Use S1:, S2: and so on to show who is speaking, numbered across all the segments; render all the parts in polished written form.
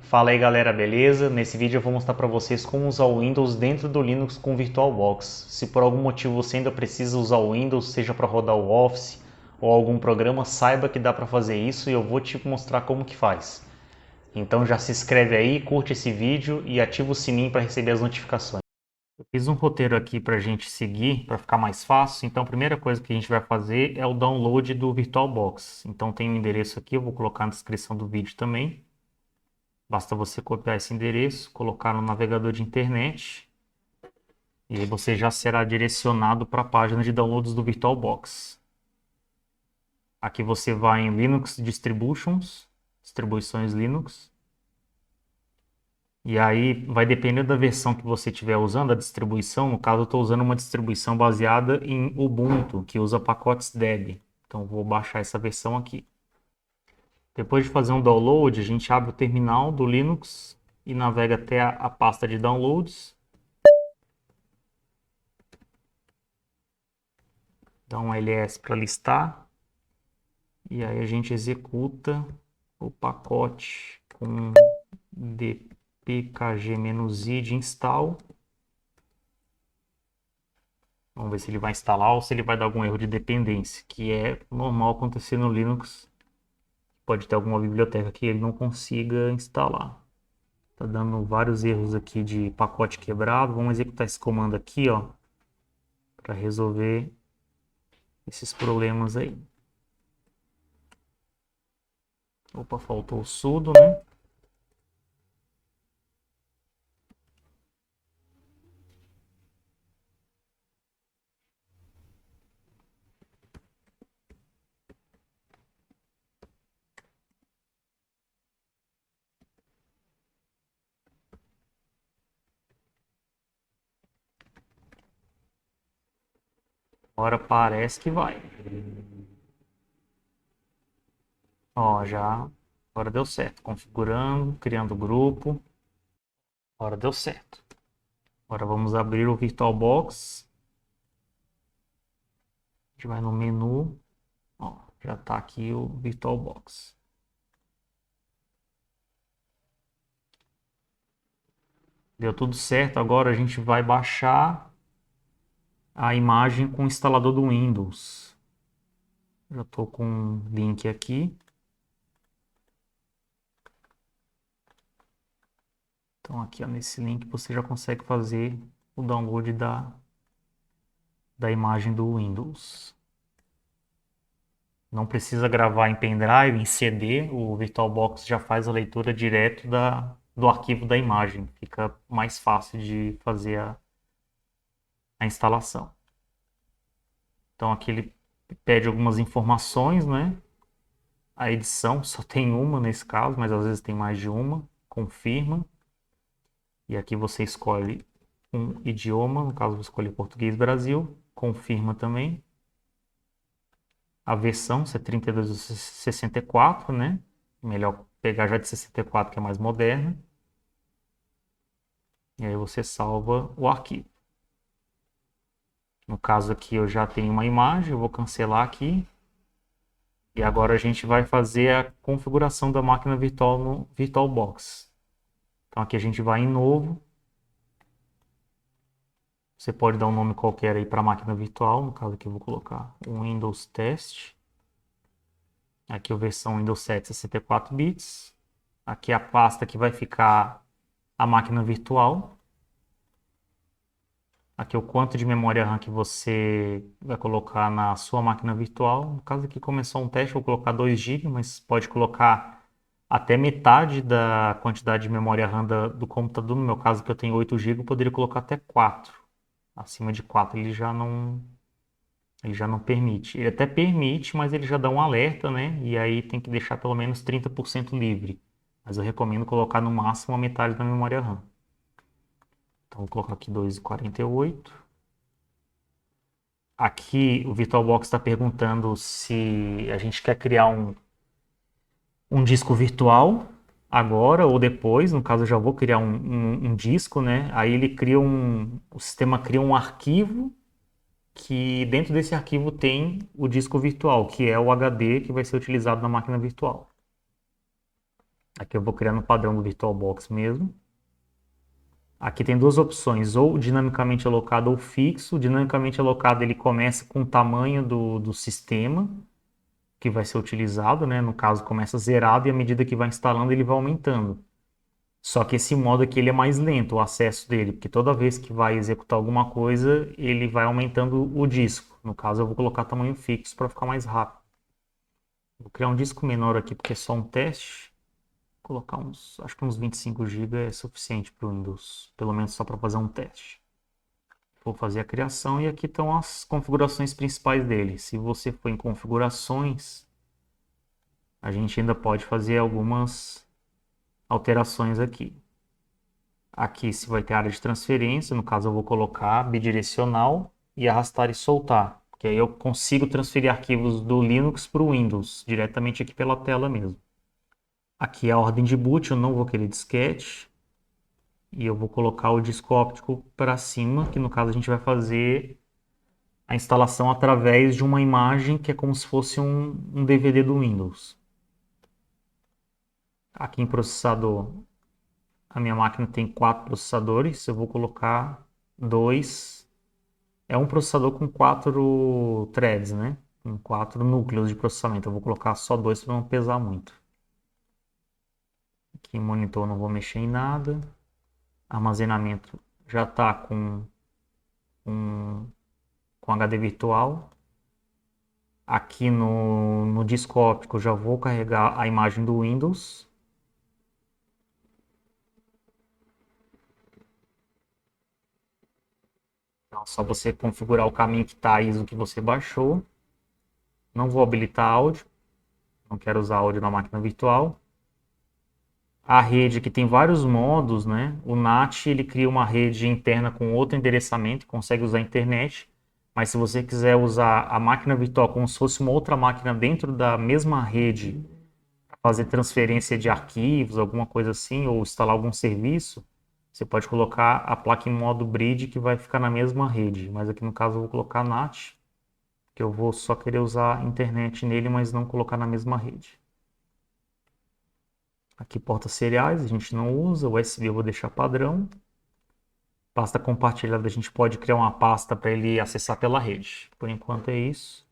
S1: Fala aí galera, beleza? Nesse vídeo eu vou mostrar para vocês como usar o Windows dentro do Linux com VirtualBox. Se por algum motivo você ainda precisa usar o Windows, seja para rodar o Office ou algum programa, saiba que dá para fazer isso e eu vou te mostrar como que faz. Então já se inscreve aí, curte esse vídeo e ativa o sininho para receber as notificações. Eu fiz um roteiro aqui para a gente seguir, para ficar mais fácil. Então a primeira coisa que a gente vai fazer é o download do VirtualBox. Então tem um endereço aqui, eu vou colocar na descrição do vídeo também. Basta você copiar esse endereço, colocar no navegador de internet e aí você já será direcionado para a página de downloads do VirtualBox. Aqui você vai em Linux Distributions, distribuições Linux, e aí vai depender da versão que você estiver usando, a distribuição. No caso, eu estou usando uma distribuição baseada em Ubuntu, que usa pacotes Debian. Então vou baixar essa versão aqui. Depois de fazer um download, a gente abre o terminal do Linux e navega até a pasta de downloads. Dá um ls para listar. E aí a gente executa o pacote com dpkg-i de install. Vamos ver se ele vai instalar ou se ele vai dar algum erro de dependência, que é normal acontecer no Linux. Pode ter alguma biblioteca que ele não consiga instalar. Tá dando vários erros aqui de pacote quebrado. Vamos executar esse comando aqui, ó, para resolver esses problemas aí. Opa, faltou o sudo, né? Agora parece que vai. Ó, já. Agora deu certo. Configurando, criando grupo. Agora deu certo. Agora vamos abrir o VirtualBox. A gente vai no menu. Ó, já está aqui o VirtualBox. Deu tudo certo. Agora a gente vai baixar a imagem com o instalador do Windows. Já estou com um link aqui. Então aqui ó, nesse link você já consegue fazer o download da imagem do Windows. Não precisa gravar em pendrive, em CD, o VirtualBox já faz a leitura direto do arquivo da imagem. Fica mais fácil de fazer a instalação. Então aqui ele pede algumas informações, né? A edição só tem uma nesse caso, mas às vezes tem mais de uma. Confirma. E aqui você escolhe um idioma, no caso eu vou escolher português Brasil. Confirma também. A versão, se é 32 ou 64, né? Melhor pegar já de 64, que é mais moderna. E aí você salva o arquivo. No caso aqui eu já tenho uma imagem, eu vou cancelar aqui. E agora a gente vai fazer a configuração da máquina virtual no VirtualBox. Então aqui a gente vai em novo. Você pode dar um nome qualquer aí para a máquina virtual. No caso aqui eu vou colocar um Windows Test. Aqui a versão Windows 7 64 bits. Aqui é a pasta que vai ficar a máquina virtual. Aqui é o quanto de memória RAM que você vai colocar na sua máquina virtual. No caso aqui começou um teste, eu vou colocar 2 GB, mas pode colocar até metade da quantidade de memória RAM do computador. No meu caso, que eu tenho 8 GB, eu poderia colocar até 4. Acima de 4 ele já não permite. Ele até permite, mas ele já dá um alerta, né? E aí tem que deixar pelo menos 30% livre. Mas eu recomendo colocar no máximo a metade da memória RAM. Então vou colocar aqui 2,48. Aqui o VirtualBox está perguntando se a gente quer criar um disco virtual agora ou depois. No caso, eu já vou criar um disco, né? Aí ele cria o sistema cria um arquivo que dentro desse arquivo tem o disco virtual, que é o HD que vai ser utilizado na máquina virtual. Aqui eu vou criar no padrão do VirtualBox mesmo. Aqui tem duas opções, ou dinamicamente alocado ou fixo. O dinamicamente alocado ele começa com o tamanho do sistema que vai ser utilizado, né? No caso começa zerado e à medida que vai instalando ele vai aumentando. Só que esse modo aqui ele é mais lento, o acesso dele, porque toda vez que vai executar alguma coisa, ele vai aumentando o disco. No caso eu vou colocar tamanho fixo para ficar mais rápido. Vou criar um disco menor aqui porque é só um teste. Colocar uns, acho que uns 25 GB é suficiente para o Windows, pelo menos só para fazer um teste. Vou fazer a criação e aqui estão as configurações principais dele. Se você for em configurações, a gente ainda pode fazer algumas alterações aqui. Aqui se vai ter área de transferência, no caso eu vou colocar bidirecional e arrastar e soltar, que aí eu consigo transferir arquivos do Linux para o Windows, diretamente aqui pela tela mesmo. Aqui é a ordem de boot, eu não vou querer disquete. E eu vou colocar o disco óptico para cima, que no caso a gente vai fazer a instalação através de uma imagem que é como se fosse um DVD do Windows. Aqui em processador, a minha máquina tem 4 processadores, eu vou colocar dois. É um processador com 4 threads, né? Com 4 núcleos de processamento. Eu vou colocar só dois para não pesar muito. Aqui em monitor não vou mexer em nada. Armazenamento já está com HD virtual. Aqui no disco óptico já vou carregar a imagem do Windows. Então, é só você configurar o caminho que está a ISO que você baixou. Não vou habilitar áudio. Não quero usar áudio na máquina virtual. A rede que tem vários modos, né? O NAT ele cria uma rede interna com outro endereçamento, consegue usar a internet. Mas se você quiser usar a máquina virtual como se fosse uma outra máquina dentro da mesma rede, fazer transferência de arquivos, alguma coisa assim, ou instalar algum serviço, você pode colocar a placa em modo bridge que vai ficar na mesma rede. Mas aqui no caso eu vou colocar NAT, que eu vou só querer usar a internet nele, mas não colocar na mesma rede. Aqui portas seriais, a gente não usa, USB eu vou deixar padrão. Pasta compartilhada, a gente pode criar uma pasta para ele acessar pela rede. Por enquanto é isso.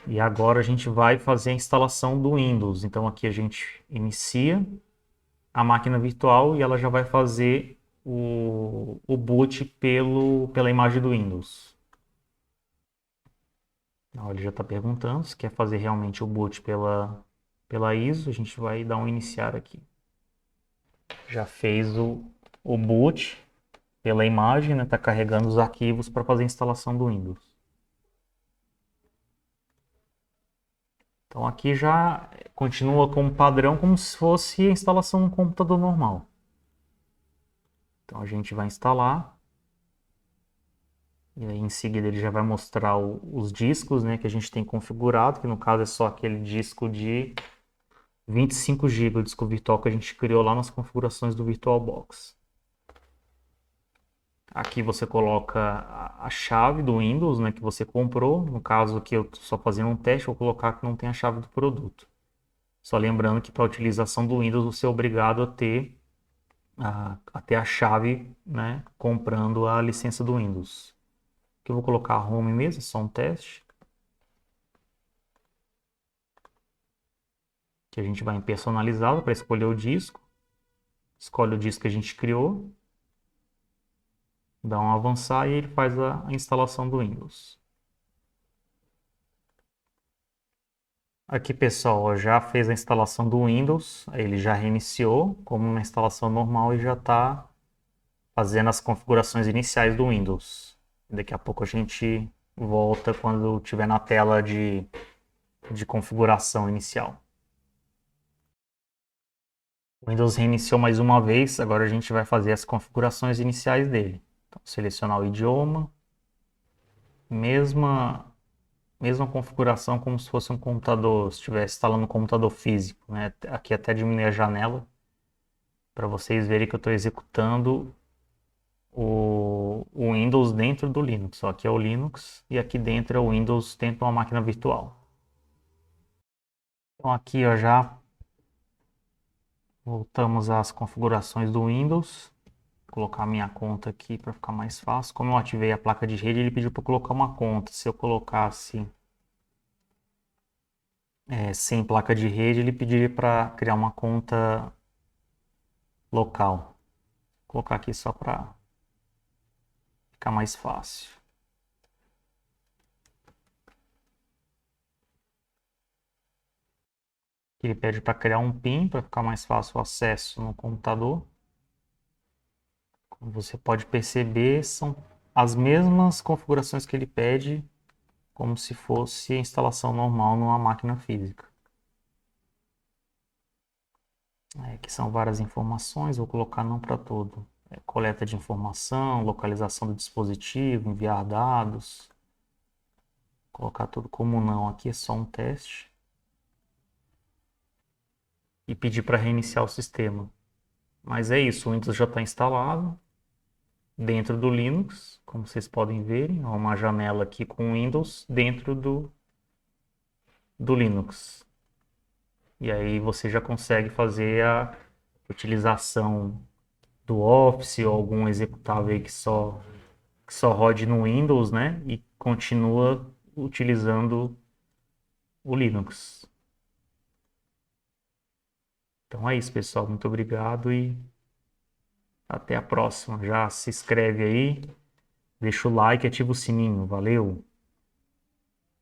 S1: E agora a gente vai fazer a instalação do Windows. Então aqui a gente inicia a máquina virtual e ela já vai fazer o boot pela imagem do Windows. Então, ele já está perguntando se quer fazer realmente o boot pela ISO. A gente vai dar um iniciar aqui. Já fez o boot pela imagem, né? Está carregando os arquivos para fazer a instalação do Windows. Então aqui já continua como padrão, como se fosse a instalação no computador normal. Então a gente vai instalar. E aí em seguida ele já vai mostrar os discos, né, que a gente tem configurado, que no caso é só aquele disco de 25 GB, o disco virtual que a gente criou lá nas configurações do VirtualBox. Aqui você coloca a chave do Windows, né, que você comprou. No caso aqui eu estou só fazendo um teste, vou colocar que não tem a chave do produto. Só lembrando que para a utilização do Windows você é obrigado a ter a chave, né, comprando a licença do Windows. Aqui eu vou colocar home mesmo, só um teste. Que a gente vai em personalizado para escolher o disco. Escolhe o disco que a gente criou. Dá um avançar e ele faz a instalação do Windows. Aqui, pessoal, já fez a instalação do Windows. Ele já reiniciou como uma instalação normal e já está fazendo as configurações iniciais do Windows. Daqui a pouco a gente volta quando estiver na tela de configuração inicial. O Windows reiniciou mais uma vez, agora a gente vai fazer as configurações iniciais dele. Então, selecionar o idioma, mesma configuração como se fosse um computador, se estivesse instalando um computador físico, né? Aqui até diminuir a janela, para vocês verem que eu estou executando o Windows dentro do Linux. Aqui é o Linux e aqui dentro é o Windows dentro de uma máquina virtual. Então aqui eu já Voltamos às configurações do Windows. Vou colocar minha conta aqui para ficar mais fácil. Como eu ativei a placa de rede, ele pediu para colocar uma conta. Se eu colocasse sem placa de rede, ele pediria para criar uma conta local. Vou colocar aqui só para ficar mais fácil. Ele pede para criar um PIN para ficar mais fácil o acesso no computador. Como você pode perceber, são as mesmas configurações que ele pede, como se fosse a instalação normal numa máquina física. Aqui são várias informações, vou colocar não para todo. Coleta de informação, localização do dispositivo, enviar dados. Vou colocar tudo como não aqui, é só um teste. E pedir para reiniciar o sistema. Mas é isso, o Windows já está instalado dentro do Linux, como vocês podem ver, há uma janela aqui com Windows dentro do Linux. E aí você já consegue fazer a utilização do Office ou algum executável aí que só rode no Windows, né? E continua utilizando o Linux. Então é isso, pessoal. Muito obrigado e até a próxima. Já se inscreve aí, deixa o like e ativa o sininho. Valeu!